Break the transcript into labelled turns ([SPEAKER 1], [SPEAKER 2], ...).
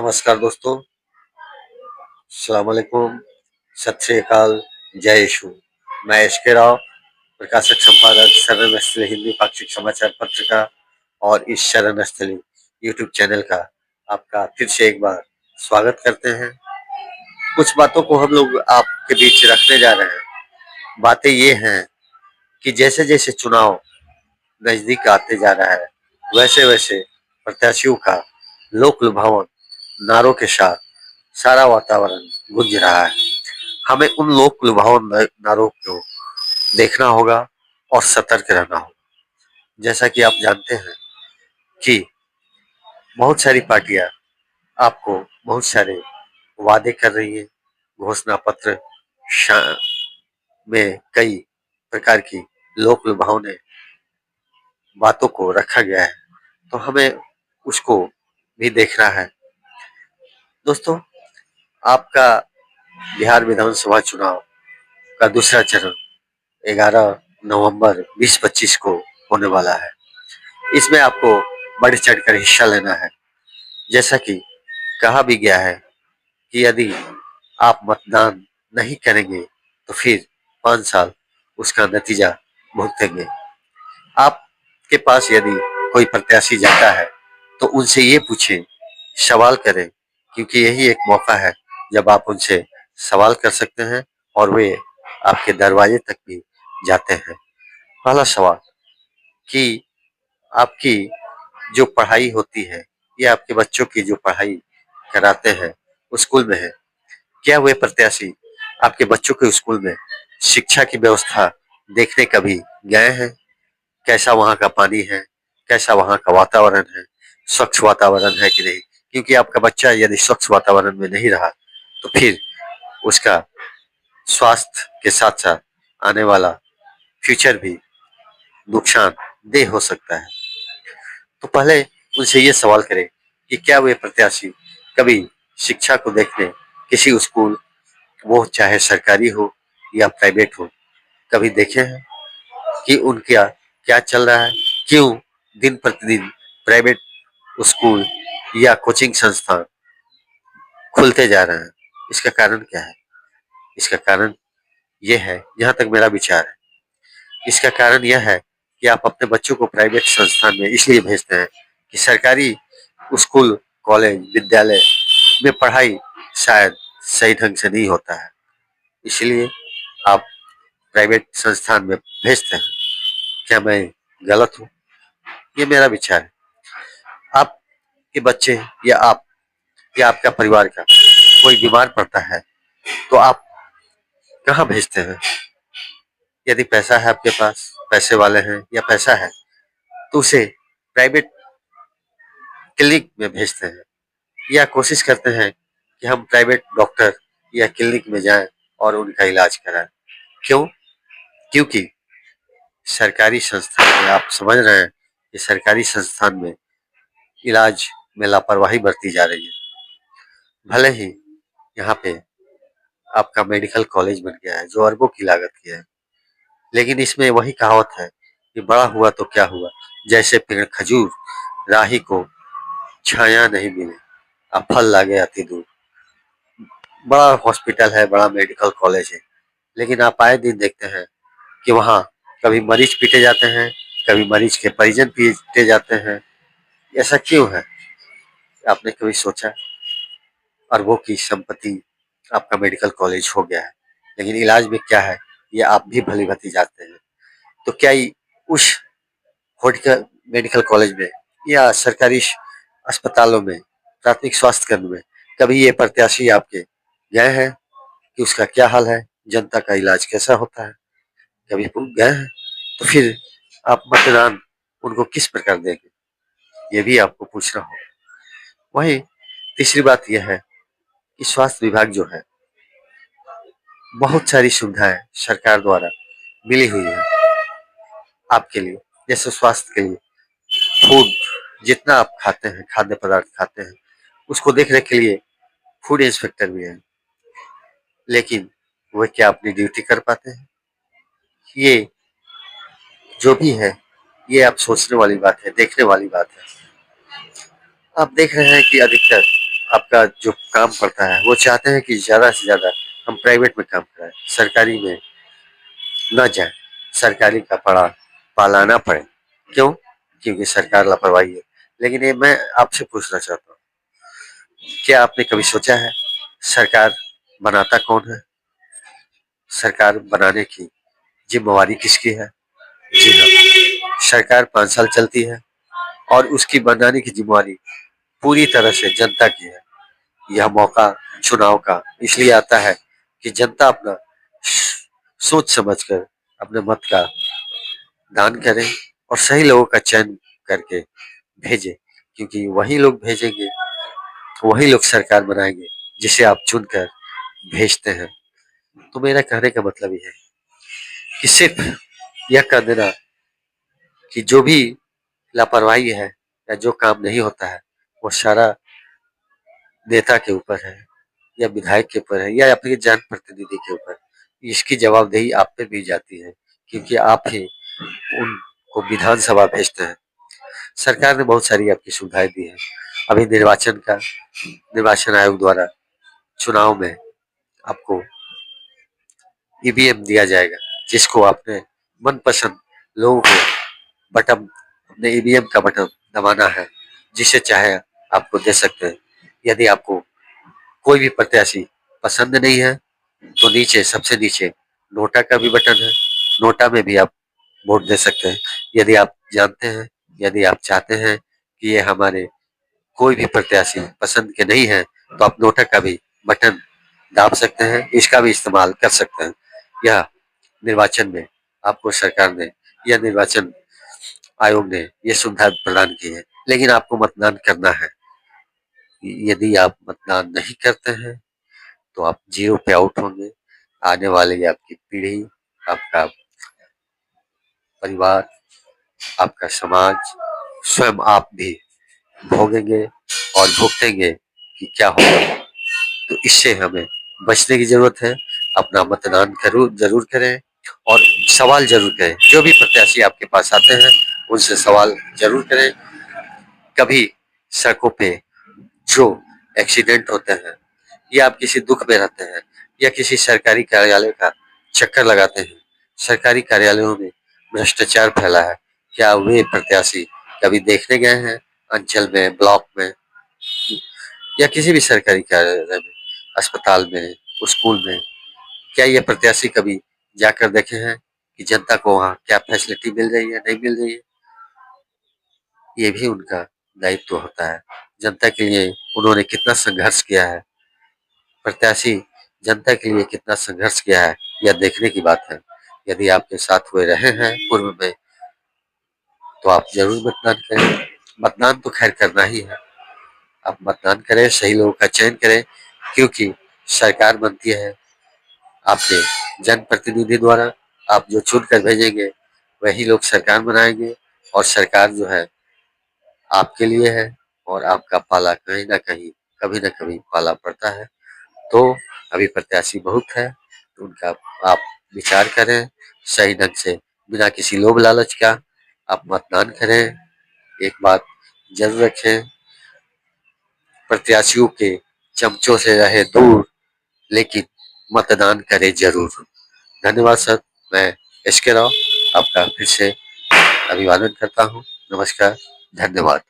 [SPEAKER 1] नमस्कार दोस्तों, अस्सलाम वालेकुम, सत श्री अकाल, जय यीशु। मैं एसके राव, प्रकाशक संपादक, शरण स्थली हिंदी पाक्षिक समाचार पत्रिका और इस शरण स्थली यूट्यूब चैनल का आपका फिर से एक बार स्वागत करते हैं। कुछ बातों को हम लोग आपके बीच रखने जा रहे हैं। बातें ये हैं कि जैसे जैसे चुनाव नजदीक आते जा रहा है, वैसे वैसे प्रत्याशियों का लोक लुभावन नारों के साथ सारा वातावरण गूंज रहा है। हमें उन लोक लुभावन नारों को देखना होगा और सतर्क रहना होगा। जैसा कि आप जानते हैं कि बहुत सारी पार्टियां आपको बहुत सारे वादे कर रही है। घोषणा पत्र में कई प्रकार की लोक लुभावने बातों को रखा गया है, तो हमें उसको भी देखना है। दोस्तों, आपका बिहार विधानसभा चुनाव का दूसरा चरण 11 नवंबर 2025 को होने वाला है। इसमें आपको बढ़ चढ़कर हिस्सा लेना है। जैसा कि कहा भी गया है कि यदि आप मतदान नहीं करेंगे तो फिर 5 साल उसका नतीजा भुगतेंगे। आपके पास यदि कोई प्रत्याशी जाता है तो उनसे ये पूछें, सवाल करें, क्योंकि यही एक मौका है जब आप उनसे सवाल कर सकते हैं और वे आपके दरवाजे तक भी जाते हैं। पहला सवाल कि आपकी जो पढ़ाई होती है या आपके बच्चों की जो पढ़ाई कराते हैं स्कूल में है, क्या वे प्रत्याशी आपके बच्चों के स्कूल में शिक्षा की व्यवस्था देखने कभी गए हैं? कैसा वहाँ का पानी है, कैसा वहाँ का वातावरण है, स्वच्छ वातावरण है कि नहीं? क्योंकि आपका बच्चा यदि स्वच्छ वातावरण में नहीं रहा तो फिर उसका स्वास्थ्य के साथ साथ आने वाला फ्यूचर भी नुकसानदेह हो सकता है। तो पहले उनसे ये सवाल करें कि क्या वे प्रत्याशी कभी शिक्षा को देखने किसी स्कूल, वो चाहे सरकारी हो या प्राइवेट हो, कभी देखे हैं कि उनका क्या चल रहा है? क्यों दिन प्रतिदिन प्राइवेट स्कूल या कोचिंग संस्थान खुलते जा रहे हैं? इसका कारण क्या है? इसका कारण यह है, जहाँ तक मेरा विचार है, इसका कारण यह है कि आप अपने बच्चों को प्राइवेट संस्थान में इसलिए भेजते हैं कि सरकारी स्कूल, कॉलेज, विद्यालय में पढ़ाई शायद सही ढंग से नहीं होता है, इसलिए आप प्राइवेट संस्थान में भेजते हैं। क्या मैं गलत हूँ? ये मेरा विचार है। आपके बच्चे या आप या आपका परिवार का कोई बीमार पड़ता है तो आप कहाँ भेजते हैं? यदि पैसा है आपके पास, पैसे वाले हैं या पैसा है, तो उसे प्राइवेट क्लिनिक में भेजते हैं या कोशिश करते हैं कि हम प्राइवेट डॉक्टर या क्लिनिक में जाएं और उनका इलाज कराएं। क्यों? क्योंकि सरकारी संस्थान में, आप समझ रहे हैं कि सरकारी संस्थान में इलाज में लापरवाही बरती जा रही है। भले ही यहाँ पे आपका मेडिकल कॉलेज बन गया है जो अरबों की लागत की है, लेकिन इसमें वही कहावत है कि बड़ा हुआ तो क्या हुआ, जैसे पेड़ खजूर, राही को छाया नहीं मिले, अब फल लागे अति दूर। बड़ा हॉस्पिटल है, बड़ा मेडिकल कॉलेज है, लेकिन आप आए दिन देखते हैं कि वहाँ कभी मरीज पीटे जाते हैं, कभी मरीज के परिजन पीटे जाते हैं। ऐसा क्यों है? आपने कभी सोचा? अरबों की संपत्ति आपका मेडिकल कॉलेज हो गया है, लेकिन इलाज में क्या है ये आप भी भली भांति जानते हैं। तो क्या उस मेडिकल कॉलेज में या सरकारी अस्पतालों में, प्राथमिक स्वास्थ्य केंद्र में कभी ये प्रत्याशी आपके गए हैं कि उसका क्या हाल है, जनता का इलाज कैसा होता है? कभी गए हैं? तो फिर आप मतदान उनको किस प्रकार देंगे, ये भी आपको पूछना होगा। वहीं तीसरी बात यह है कि स्वास्थ्य विभाग जो है, बहुत सारी सुविधाएं सरकार द्वारा मिली हुई है आपके लिए। जैसे स्वास्थ्य के लिए फूड, जितना आप खाते हैं, खाद्य पदार्थ खाते हैं, उसको देखने के लिए फूड इंस्पेक्टर भी है, लेकिन वह क्या अपनी ड्यूटी कर पाते हैं? ये जो भी है, ये आप सोचने वाली बात है, देखने वाली बात है। आप देख रहे हैं कि अधिकतर आपका जो काम पड़ता है वो चाहते हैं कि ज़्यादा से ज़्यादा हम प्राइवेट में काम कराएं, सरकारी में न जाए, सरकारी का पड़ा पाला ना पड़े। क्यों? क्योंकि सरकार लापरवाही है। लेकिन ये मैं आपसे पूछना चाहता हूँ, क्या आपने कभी सोचा है सरकार बनाता कौन है? सरकार बनाने की जिम्मेवारी किसकी है? जी हाँ, सरकार 5 साल चलती है और उसकी बनाने की जिम्मेवारी पूरी तरह से जनता की है। यह मौका चुनाव का इसलिए आता है कि जनता अपना सोच समझकर अपने मत का दान करें और सही लोगों का चयन करके भेजे, क्योंकि वही लोग भेजेंगे, वही लोग सरकार बनाएंगे जिसे आप चुनकर भेजते हैं। तो मेरा कहने का मतलब ये है कि सिर्फ यह कर देना कि जो भी लापरवाही है या जो काम नहीं होता है वो सारा नेता के ऊपर है या विधायक के ऊपर है या अपने जनप्रतिनिधि के ऊपर, इसकी जवाबदेही आप पे भी जाती है, क्योंकि आप ही उनको विधानसभा भेजते हैं। सरकार ने बहुत सारी आपकी सुविधाएं दी है। अभी निर्वाचन आयोग द्वारा चुनाव में आपको ईवीएम दिया जाएगा, जिसको आपने मनपसंद लोगों को बटन अपने ईवीएम का बटन दबाना है, जिसे चाहे आपको दे सकते हैं। यदि आपको कोई भी प्रत्याशी पसंद नहीं है तो नीचे सबसे नीचे नोटा का भी बटन है, नोटा में भी आप वोट दे सकते हैं। यदि आप जानते हैं, यदि आप चाहते हैं कि ये हमारे कोई भी प्रत्याशी पसंद के नहीं है तो आप नोटा का भी बटन दाब सकते हैं, इसका भी इस्तेमाल कर सकते हैं। यह निर्वाचन में आपको सरकार ने या निर्वाचन आयोग ने ये सुविधा प्रदान की है, लेकिन आपको मतदान करना है। यदि आप मतदान नहीं करते हैं तो आप जीरो पे आउट होंगे। आने वाली आपकी पीढ़ी, आपका परिवार, आपका समाज, स्वयं आप भी भोगेंगे और भुगतेंगे कि क्या होगा। तो इससे हमें बचने की जरूरत है। अपना मतदान जरूर जरूर करें और सवाल जरूर करें। जो भी प्रत्याशी आपके पास आते हैं उनसे सवाल जरूर करें। कभी सड़कों पे जो एक्सीडेंट होते हैं या आप किसी दुख में रहते हैं या किसी सरकारी कार्यालय का चक्कर लगाते हैं, सरकारी कार्यालयों में भ्रष्टाचार फैला है, क्या वे प्रत्याशी कभी देखने गए हैं? अंचल में, ब्लॉक में या किसी भी सरकारी कार्यालय में, अस्पताल में, स्कूल में, क्या ये प्रत्याशी कभी जाकर देखे हैं कि जनता को वहाँ क्या फैसिलिटी मिल रही है, नहीं मिल रही है? ये भी उनका दायित्व होता है। जनता के लिए उन्होंने कितना संघर्ष किया है, प्रत्याशी जनता के लिए कितना संघर्ष किया है, यह देखने की बात है। यदि आपके साथ हुए रहे हैं पूर्व में तो आप जरूर मतदान करें। मतदान तो खैर करना ही है। आप मतदान करें, सही लोगों का चयन करें, क्योंकि सरकार बनती है आपके जनप्रतिनिधि द्वारा। आप जो चुन कर भेजेंगे वही लोग सरकार बनाएंगे और सरकार जो है आपके लिए है और आपका पाला कहीं ना कहीं, कभी ना कभी पाला पड़ता है। तो अभी प्रत्याशी बहुत है, तो उनका आप विचार करें सही ढंग से, बिना किसी लोभ लालच का आप मतदान करें। एक बात जरूर रखें, प्रत्याशियों के चमचों से रहे दूर, लेकिन मतदान करें जरूर। धन्यवाद सर। मैं एस के राव आपका फिर से अभिवादन करता हूँ। नमस्कार, धन्यवाद।